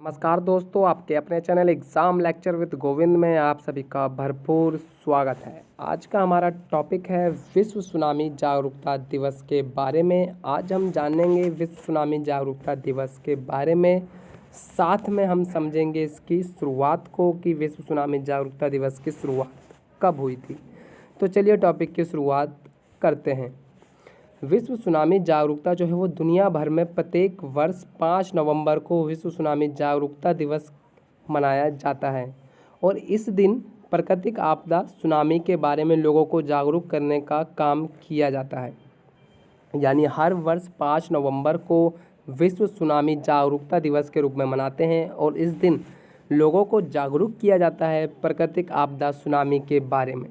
नमस्कार दोस्तों, आपके अपने channel exam lecture with Govind में आप सभी का भरपूर स्वागत है। आज का हमारा टॉपिक है विश्व सुनामी जागरूकता दिवस के बारे में। आज हम जानेंगे विश्व सुनामी जागरूकता दिवस के बारे में, साथ में हम समझेंगे इसकी शुरुआत को कि विश्व सुनामी जागरूकता दिवस की शुरुआत कब हुई थी। तो चलिए टॉपिक की शुरुआत करते हैं। विश्व सुनामी जागरूकता जो है वो दुनिया भर में प्रत्येक वर्ष 5 नवंबर को विश्व सुनामी जागरूकता दिवस मनाया जाता है और इस दिन प्राकृतिक आपदा सुनामी के बारे में लोगों को जागरूक करने का काम किया जाता है। यानी हर वर्ष 5 नवंबर को विश्व सुनामी जागरूकता दिवस के रूप में मनाते हैं और इस दिन लोगों को जागरूक किया जाता है प्राकृतिक आपदा सुनामी के बारे में।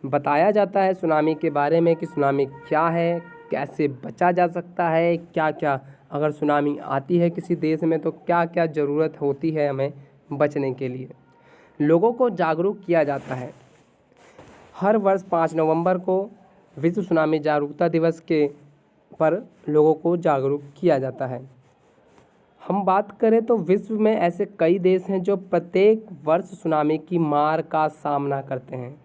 बताया जाता है सुनामी के बारे में कि सुनामी क्या है, कैसे बचा जा सकता है, क्या क्या अगर सुनामी आती है किसी देश में तो क्या क्या ज़रूरत होती है हमें बचने के लिए। लोगों को जागरूक किया जाता है। हर वर्ष 5 नवंबर को विश्व सुनामी जागरूकता दिवस के पर लोगों को जागरूक किया जाता है। हम बात करें तो विश्व में ऐसे कई देश हैं जो प्रत्येक वर्ष सुनामी की मार का सामना करते हैं।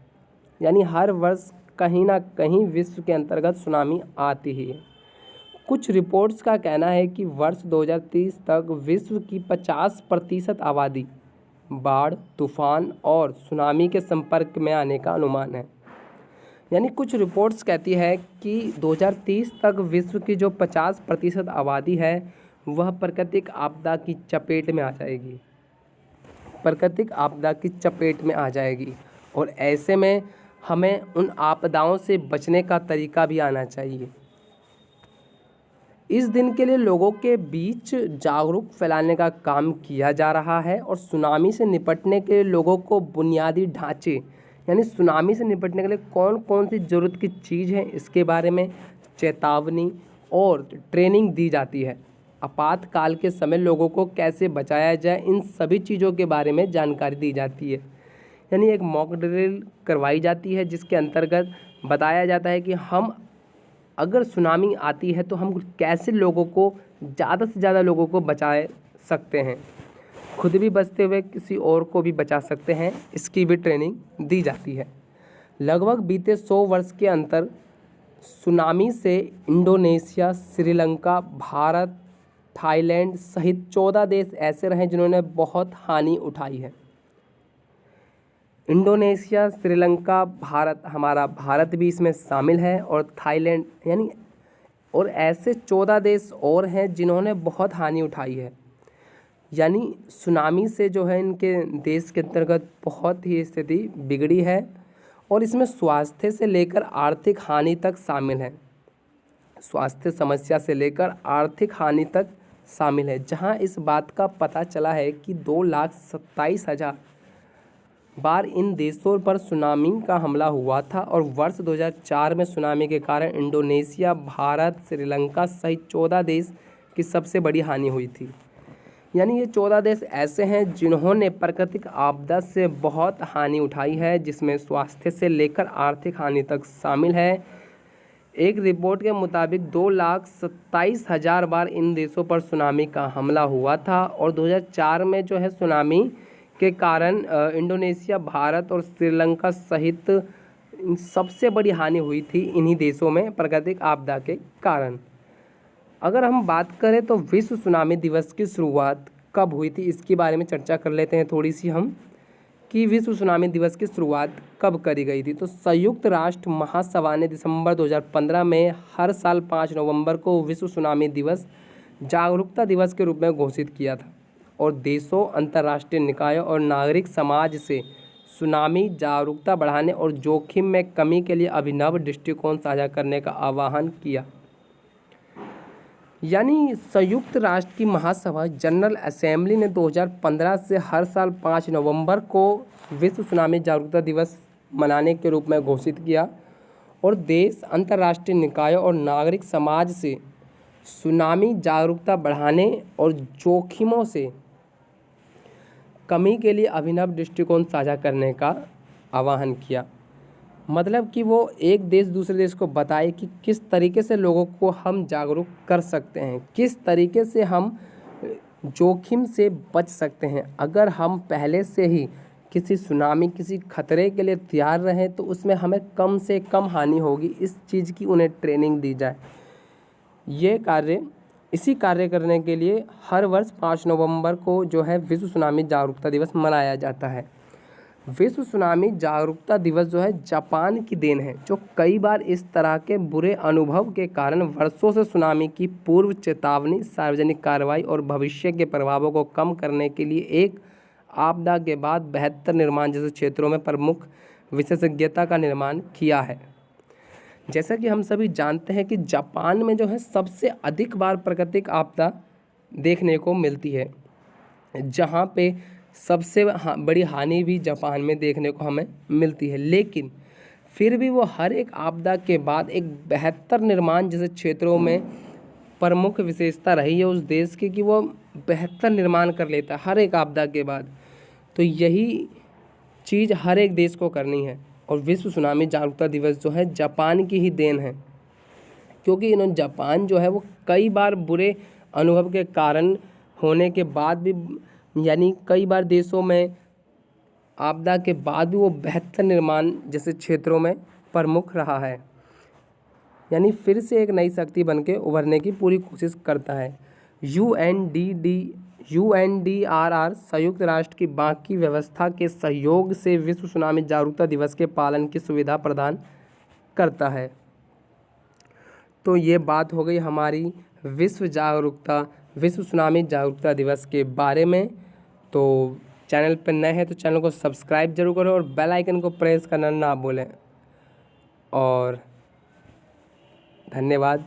यानी हर वर्ष कहीं ना कहीं विश्व के अंतर्गत सुनामी आती ही है। कुछ रिपोर्ट्स का कहना है कि वर्ष 2030 तक विश्व की 50% आबादी बाढ़, तूफान और सुनामी के संपर्क में आने का अनुमान है। यानी कुछ रिपोर्ट्स कहती है कि 2030 तक विश्व की जो 50% आबादी है वह प्राकृतिक आपदा की चपेट में आ जाएगी। प्राकृतिक आपदा की चपेट में आ जाएगी और ऐसे में हमें उन आपदाओं से बचने का तरीका भी आना चाहिए। इस दिन के लिए लोगों के बीच जागरूक फैलाने का काम किया जा रहा है और सुनामी से निपटने के लिए लोगों को बुनियादी ढांचे यानी सुनामी से निपटने के लिए कौन कौन सी ज़रूरत की चीज़ है इसके बारे में चेतावनी और ट्रेनिंग दी जाती है। आपातकाल के समय लोगों को कैसे बचाया जाए इन सभी चीज़ों के बारे में जानकारी दी जाती है। यानी एक मॉक ड्रिल करवाई जाती है जिसके अंतर्गत बताया जाता है कि हम अगर सुनामी आती है तो हम कैसे लोगों को ज़्यादा से ज़्यादा लोगों को बचा सकते हैं, खुद भी बचते हुए किसी और को भी बचा सकते हैं, इसकी भी ट्रेनिंग दी जाती है। लगभग बीते 100 वर्ष के अंतर सुनामी से इंडोनेशिया, श्रीलंका, भारत, थाईलैंड सहित 14 देश ऐसे रहे जिन्होंने बहुत हानि उठाई है। इंडोनेशिया, श्रीलंका, भारत, हमारा भारत भी इसमें शामिल है और थाईलैंड यानी और ऐसे 14 देश और हैं जिन्होंने बहुत हानि उठाई है। यानी सुनामी से जो है इनके देश के अंतर्गत बहुत ही स्थिति बिगड़ी है और इसमें स्वास्थ्य से लेकर आर्थिक हानि तक शामिल है। स्वास्थ्य समस्या से लेकर आर्थिक हानि तक शामिल है, जहां इस बात का पता चला है कि 2,27,000 बार इन देशों पर सुनामी का हमला हुआ था और वर्ष 2004 में सुनामी के कारण इंडोनेशिया, भारत, श्रीलंका सहित 14 देश की सबसे बड़ी हानि हुई थी। यानी ये 14 देश ऐसे हैं जिन्होंने प्राकृतिक आपदा से बहुत हानि उठाई है, जिसमें स्वास्थ्य से लेकर आर्थिक हानि तक शामिल है। एक रिपोर्ट के मुताबिक 2,27,000 बार इन देशों पर सुनामी का हमला हुआ था और 2004 में जो है सुनामी के कारण इंडोनेशिया, भारत और श्रीलंका सहित सबसे बड़ी हानि हुई थी इन्हीं देशों में प्राकृतिक आपदा के कारण। अगर हम बात करें तो विश्व सुनामी दिवस की शुरुआत कब हुई थी इसके बारे में चर्चा कर लेते हैं थोड़ी सी हम कि विश्व सुनामी दिवस की शुरुआत कब करी गई थी। तो संयुक्त राष्ट्र महासभा ने दिसंबर 2015 में हर साल 5 नवंबर को विश्व सुनामी दिवस जागरूकता दिवस के रूप में घोषित किया था और देशों, अंतर्राष्ट्रीय निकायों और नागरिक समाज से सुनामी जागरूकता बढ़ाने और जोखिम में कमी के लिए अभिनव दृष्टिकोण साझा करने का आह्वान किया। यानी संयुक्त राष्ट्र की महासभा जनरल असेंबली ने 2015 से हर साल 5 नवंबर को विश्व सुनामी जागरूकता दिवस मनाने के रूप में घोषित किया और देश, अंतर्राष्ट्रीय निकायों और नागरिक समाज से सुनामी जागरूकता बढ़ाने और जोखिमों से कमी के लिए अभिनव दृष्टिकोण साझा करने का आह्वान किया। मतलब कि वो एक देश दूसरे देश को बताए कि किस तरीके से लोगों को हम जागरूक कर सकते हैं, किस तरीके से हम जोखिम से बच सकते हैं। अगर हम पहले से ही किसी सुनामी, किसी खतरे के लिए तैयार रहें तो उसमें हमें कम से कम हानि होगी, इस चीज़ की उन्हें ट्रेनिंग दी जाए। इसी कार्य करने के लिए हर वर्ष 5 नवंबर को जो है विश्व सुनामी जागरूकता दिवस मनाया जाता है। विश्व सुनामी जागरूकता दिवस जो है जापान की देन है, जो कई बार इस तरह के बुरे अनुभव के कारण वर्षों से सुनामी की पूर्व चेतावनी, सार्वजनिक कार्रवाई और भविष्य के प्रभावों को कम करने के लिए एक आपदा के बाद बेहतर निर्माण जैसे क्षेत्रों में प्रमुख विशेषज्ञता का निर्माण किया है। जैसा कि हम सभी जानते हैं कि जापान में जो है सबसे अधिक बार प्राकृतिक आपदा देखने को मिलती है, जहाँ पे सबसे बड़ी हानि भी जापान में देखने को हमें मिलती है। लेकिन फिर भी वो हर एक आपदा के बाद एक बेहतर निर्माण जैसे क्षेत्रों में प्रमुख विशेषता रही है उस देश की, कि वो बेहतर निर्माण कर लेता है हर एक आपदा के बाद। तो यही चीज़ हर एक देश को करनी है। और विश्व सुनामी जागरूकता दिवस जो है जापान की ही देन है, क्योंकि इन्होंने जापान जो है वो कई बार बुरे अनुभव के कारण होने के बाद भी, यानी कई बार देशों में आपदा के बाद भी वो बेहतर निर्माण जैसे क्षेत्रों में प्रमुख रहा है, यानी फिर से एक नई शक्ति बन के उभरने की पूरी कोशिश करता है। UNDRR संयुक्त राष्ट्र की बाकी व्यवस्था के सहयोग से विश्व सुनामी जागरूकता दिवस के पालन की सुविधा प्रदान करता है। तो ये बात हो गई हमारी विश्व सुनामी जागरूकता दिवस के बारे में। तो चैनल पर नए हैं तो चैनल को सब्सक्राइब जरूर करो और बेल आइकन को प्रेस करना ना भूलें। और धन्यवाद।